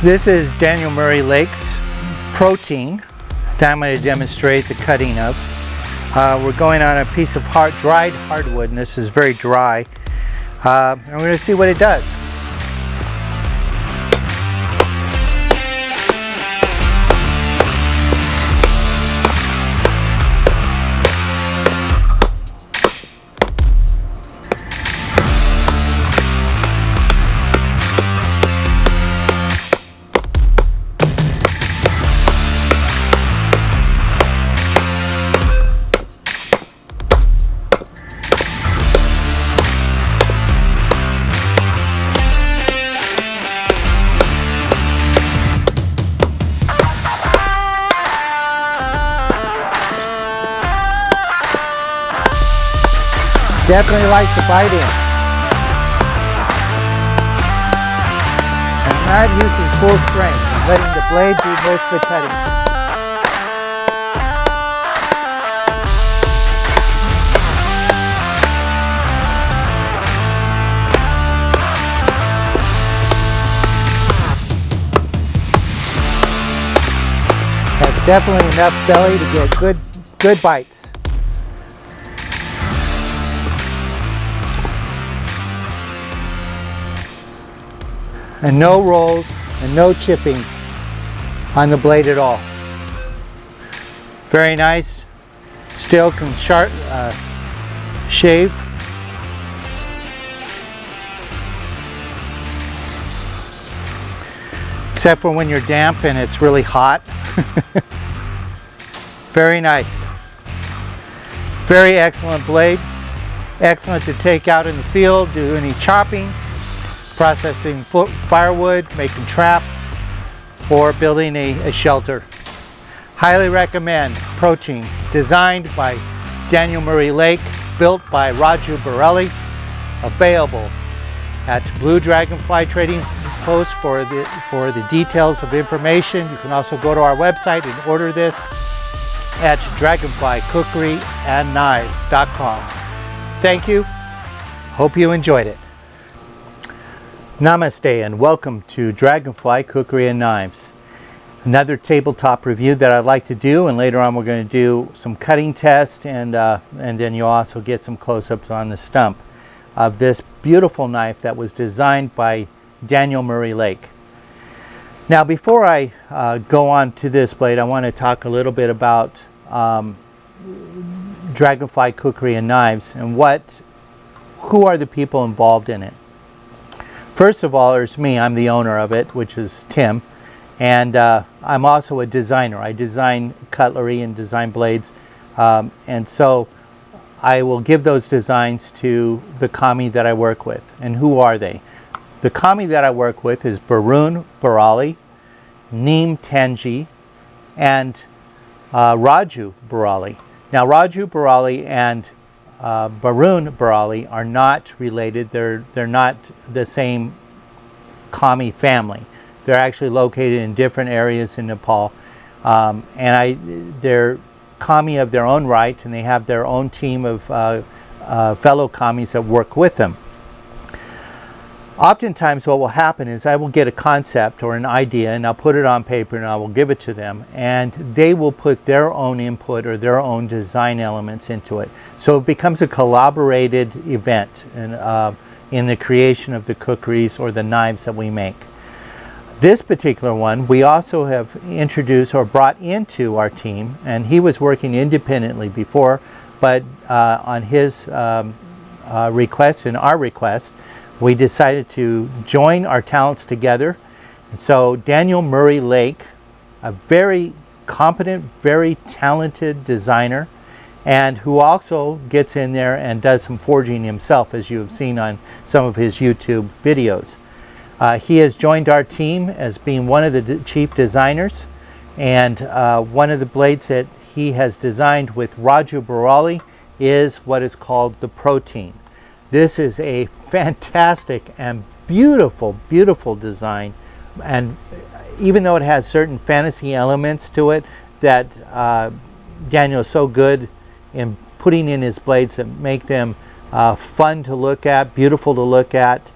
This is Daniel Murray Lake's Protean that I'm going to demonstrate the cutting of. We're going on a piece of dried hardwood, and this is very dry. And we're going to see what it does. Definitely likes to bite in. I'm not using full strength, I'm letting the blade do most of the cutting. That's definitely enough belly to get good bites. And no rolls and no chipping on the blade at all. Very nice. Still can shave. Except for when you're damp and it's really hot. Very nice. Very excellent blade. Excellent to take out in the field, do any chopping, processing firewood, making traps, or building a shelter. Highly recommend Protean, designed by Daniel Murray Lake, built by Raju Baraili, available at Blue Dragonfly Trading Post for the details of information. You can also go to our website and order this at Dragonfly Kukri and Knives.com. Thank you. Hope you enjoyed it. Namaste and welcome to Dragonfly Cookery and Knives. Another tabletop review that I'd like to do, and later on we're going to do some cutting tests and then you'll also get some close-ups on the stump of this beautiful knife that was designed by Daniel Murray Lake. Now before I go on to this blade, I want to talk a little bit about Dragonfly Cookery and Knives and who are the people involved in it. First of all, there's me. I'm the owner of it, which is Tim, and I'm also a designer. I design cutlery and design blades, and so I will give those designs to the kami that I work with. And who are they? The kami that I work with is Baraili, Neem Tanji, and Raju Baraili. Now Raju Baraili and Baraili are not related. They're not the same kami family. They're actually located in different areas in Nepal, they're kami of their own right, and they have their own team of fellow kamis that work with them. Oftentimes what will happen is I will get a concept or an idea and I'll put it on paper and I will give it to them, and they will put their own input or their own design elements into it. So it becomes a collaborated event in the creation of the cookeries or the knives that we make. This particular one we also have introduced or brought into our team, and he was working independently before, but on his request and our request, we decided to join our talents together. And so Daniel Murray Lake, a very competent, very talented designer, and who also gets in there and does some forging himself, as you have seen on some of his YouTube videos. He has joined our team as being one of the chief designers, and one of the blades that he has designed with Raju Baraili is what is called the Protean. This is a fantastic and beautiful, beautiful design, and even though it has certain fantasy elements to it that Daniel is so good in putting in his blades that make them fun to look at, beautiful to look at,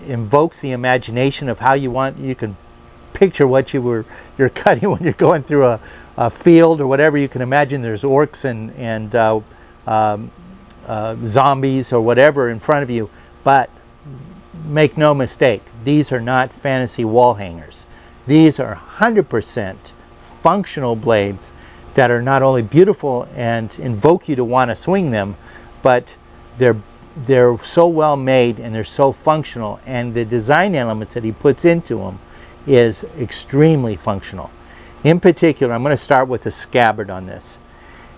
invokes the imagination of how you can picture what you're cutting when you're going through a field or whatever. You can imagine there's orcs and zombies or whatever in front of you, but make no mistake, these are not fantasy wall hangers. These are 100% functional blades that are not only beautiful and invoke you to want to swing them, but they're so well made and they're so functional, and the design elements that he puts into them is extremely functional. In particular, I'm going to start with the scabbard on this.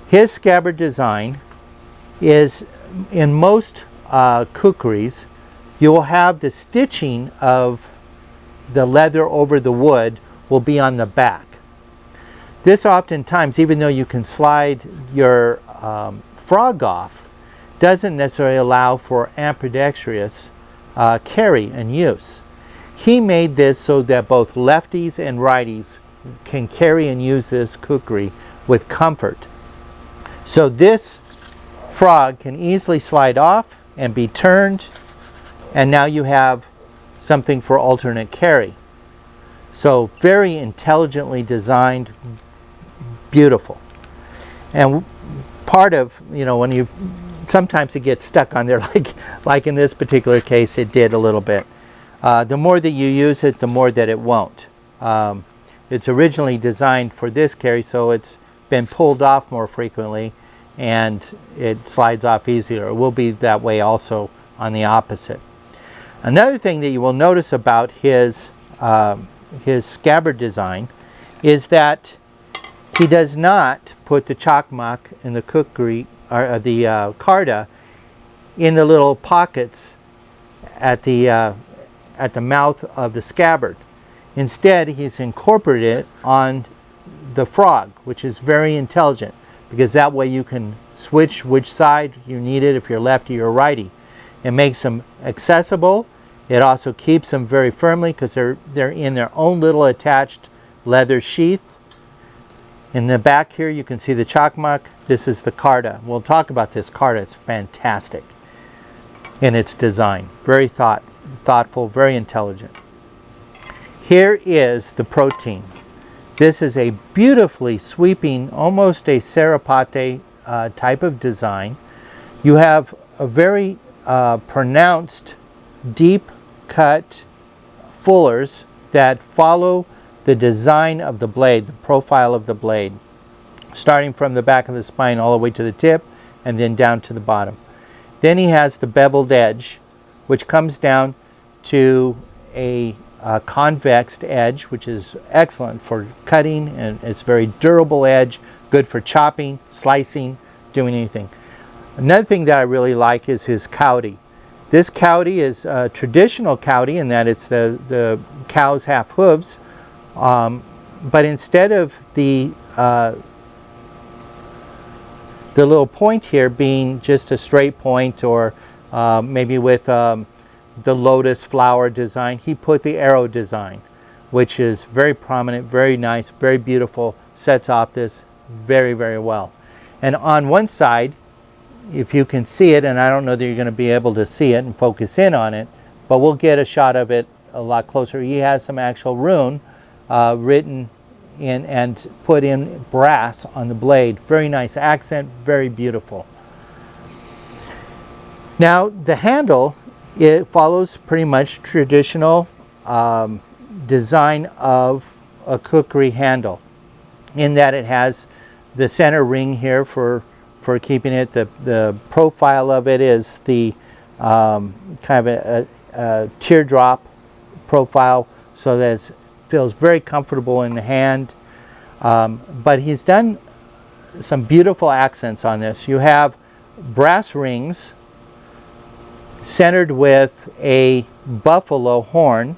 His scabbard design is, in most kukuris, you will have the stitching of the leather over the wood will be on the back. This oftentimes, even though you can slide your frog off, doesn't necessarily allow for ambidextrous carry and use. He made this so that both lefties and righties can carry and use this kukri with comfort. So this frog can easily slide off and be turned, and now you have something for alternate carry. So very intelligently designed, beautiful. And part of, when you, sometimes it gets stuck on there, like in this particular case it did a little bit. The more that you use it, the more that it won't. It's originally designed for this carry, so it's been pulled off more frequently and it slides off easier. It will be that way also on the opposite. Another thing that you will notice about his scabbard design is that he does not put the chakmak and the kukri, or the karda, in the little pockets at the mouth of the scabbard. Instead, he's incorporated it on the frog, which is very intelligent, because that way you can switch which side you need it, if you're lefty or righty. It makes them accessible. It also keeps them very firmly because they're in their own little attached leather sheath. In the back here you can see the chakmak. This is the karda. We'll talk about this karda. It's fantastic in its design. Very thoughtful, very intelligent. Here is the protean. This is a beautifully sweeping, almost a sarapate type of design. You have a very pronounced deep cut fullers that follow the design of the blade, the profile of the blade, starting from the back of the spine all the way to the tip and then down to the bottom. Then he has the beveled edge, which comes down to a convexed edge, which is excellent for cutting, and it's very durable edge, good for chopping, slicing, doing anything. Another thing that I really like is his cowdy. This cowdy is a traditional cowdy in that it's the cow's half hooves, but instead of the little point here being just a straight point, or maybe with the lotus flower design, he put the arrow design, which is very prominent, very nice, very beautiful, sets off this very, very well. And on one side, if you can see it, and I don't know that you're going to be able to see it and focus in on it, but we'll get a shot of it a lot closer. He has some actual rune written in and put in brass on the blade. Very nice accent, very beautiful. Now the handle, it follows pretty much traditional design of a kukri handle, in that it has the center ring here for keeping it. The profile of it is the kind of a teardrop profile, so that it feels very comfortable in the hand. But he's done some beautiful accents on this. You have brass rings centered with a buffalo horn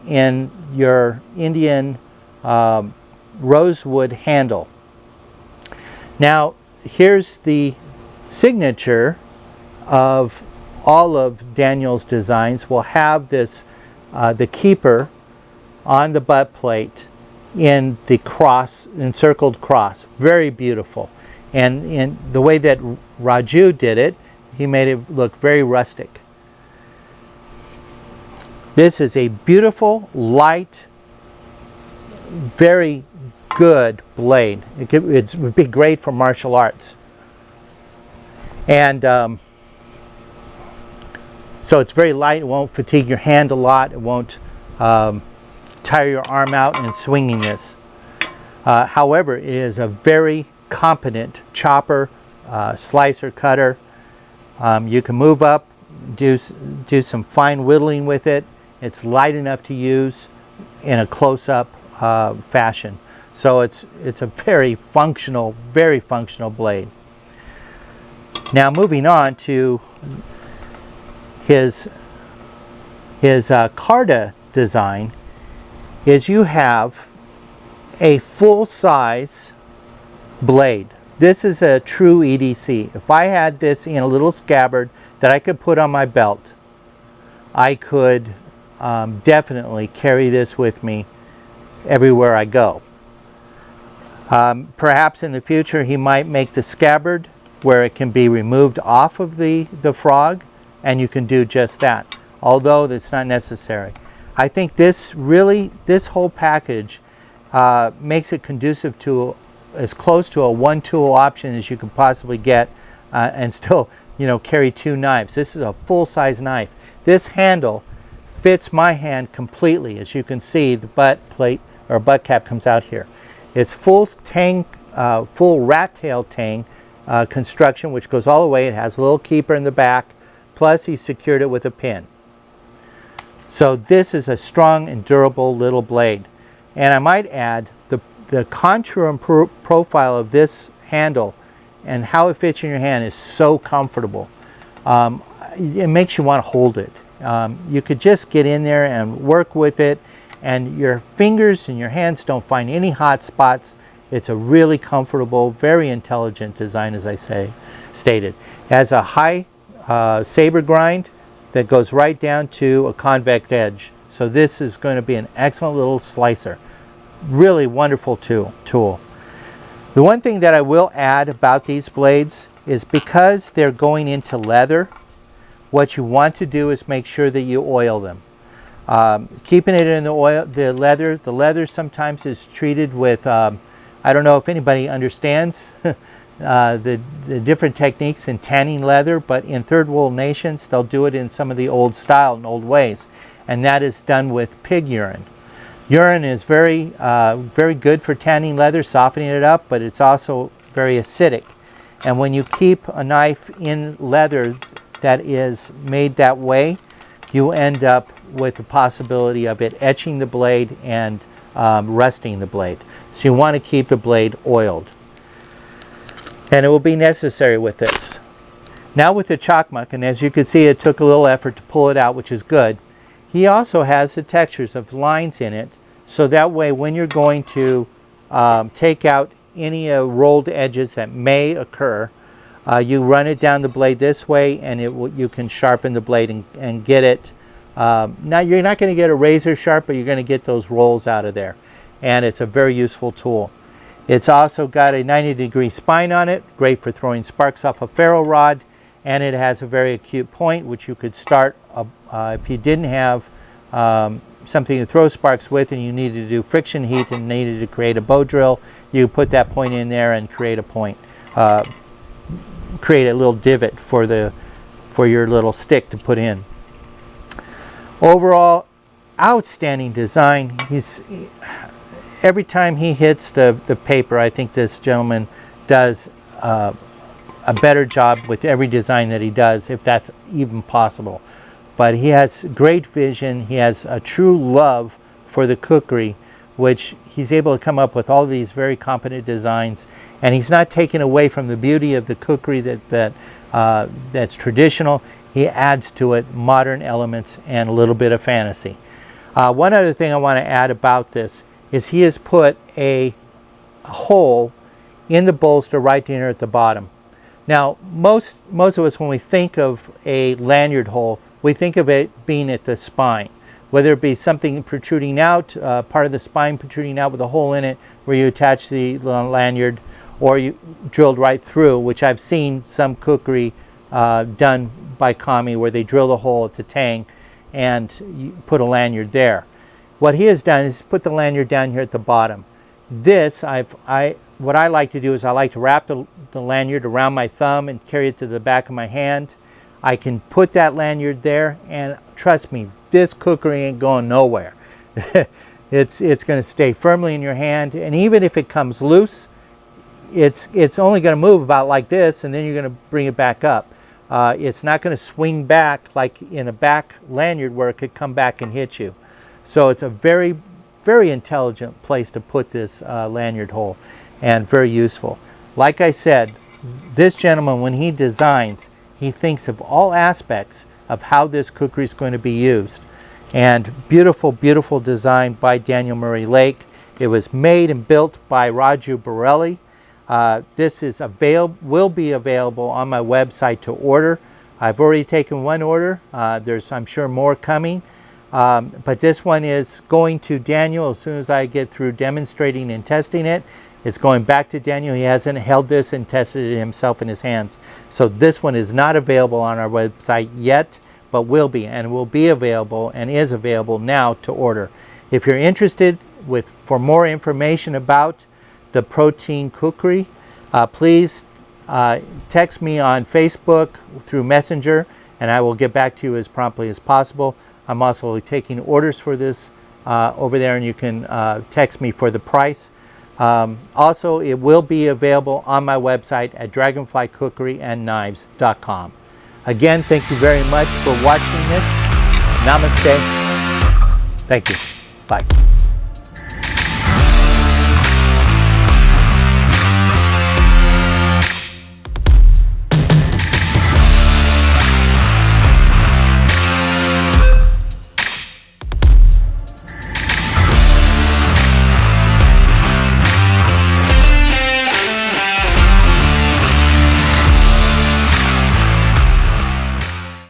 in your Indian rosewood handle. Now here's the signature of all of Daniel's designs. Will have this the keeper on the butt plate in the cross, encircled cross. Very beautiful. And in the way that Raju did it, he made it look very rustic. This is a beautiful, light, very good blade. It would be great for martial arts. And so it's very light. It won't fatigue your hand a lot. It won't tire your arm out in swinging this. However, it is a very competent chopper, slicer, cutter. You can move up, do some fine whittling with it. It's light enough to use in a close-up fashion. So it's a very functional blade. Now moving on to his Carta design, is you have a full-size blade. This is a true EDC. If I had this in a little scabbard that I could put on my belt, I could definitely carry this with me everywhere I go. Perhaps in the future he might make the scabbard where it can be removed off of the frog, and you can do just that, although that's not necessary. I think this whole package makes it conducive to as close to a one-tool option as you can possibly get, and still, carry two knives. This is a full-size knife. This handle fits my hand completely. As you can see, the butt plate or butt cap comes out here. It's full rat tail tang construction, which goes all the way. It has a little keeper in the back, plus he secured it with a pin. So this is a strong and durable little blade. And I might add, the contour and profile of this handle and how it fits in your hand is so comfortable. It makes you want to hold it. You could just get in there and work with it, and your fingers and your hands don't find any hot spots. It's a really comfortable, very intelligent design, as I stated. It has a high saber grind that goes right down to a convex edge. So this is going to be an excellent little slicer. Really wonderful tool. The one thing that I will add about these blades is because they're going into leather, what you want to do is make sure that you oil them. Keeping it in the leather sometimes is treated with, I don't know if anybody understands the different techniques in tanning leather, but in third world nations they'll do it in some of the old style and old ways, and that is done with pig urine. Urine is very good for tanning leather, softening it up, but it's also very acidic. And when you keep a knife in leather that is made that way, you end up with the possibility of it etching the blade and rusting the blade. So you want to keep the blade oiled. And it will be necessary with this. Now with the chakmak, and as you can see, it took a little effort to pull it out, which is good. He also has the textures of lines in it, so that way when you're going to take out any rolled edges that may occur, you run it down the blade this way, and you can sharpen the blade and get it. Now you're not going to get a razor sharp, but you're going to get those rolls out of there. And it's a very useful tool. It's also got a 90-degree spine on it, great for throwing sparks off a ferro rod, and it has a very acute point, which you could start if you didn't have something to throw sparks with and you needed to do friction heat and needed to create a bow drill, you put that point in there and create a point. Create a little divot for your little stick to put in. Overall, outstanding design. Every time he hits the paper, I think this gentleman does a better job with every design that he does, if that's even possible. But he has great vision. He has a true love for the kukri, which he's able to come up with all these very competent designs, and he's not taken away from the beauty of the kukri that's traditional. He adds to it modern elements and a little bit of fantasy. One other thing I want to add about this is he has put a hole in the bolster right here at the bottom. Now most of us, when we think of a lanyard hole, we think of it being at the spine, whether it be something protruding out, part of the spine protruding out with a hole in it where you attach the lanyard, or you drilled right through, which I've seen some kukri done by kami, where they drill the hole at the tang and you put a lanyard there. What he has done is put the lanyard down here at the bottom. This, what I like to do is I like to wrap the lanyard around my thumb and carry it to the back of my hand. I can put that lanyard there, and trust me, this kukri ain't going nowhere. It's going to stay firmly in your hand, and even if it comes loose, it's only going to move about like this, and then you're going to bring it back up. It's not going to swing back like in a back lanyard where it could come back and hit you. So it's a very, very intelligent place to put this lanyard hole, and very useful. Like I said, this gentleman, when he designs, he thinks of all aspects of how this kukri is going to be used. And beautiful, beautiful design by Daniel Murray Lake. It was made and built by Raju Baraili. This is will be available on my website to order. I've already taken one order. There's, I'm sure, more coming. But this one is going to Daniel as soon as I get through demonstrating and testing it. It's going back to Daniel. He hasn't held this and tested it himself in his hands. So this one is not available on our website yet, but will be, and will be available and is available now to order. If you're interested for more information about the Protean Kukri, please text me on Facebook through Messenger, and I will get back to you as promptly as possible. I'm also taking orders for this over there, and you can text me for the price. Also, it will be available on my website at dragonflycookeryandknives.com. Again, thank you very much for watching this. Namaste. Thank you. Bye.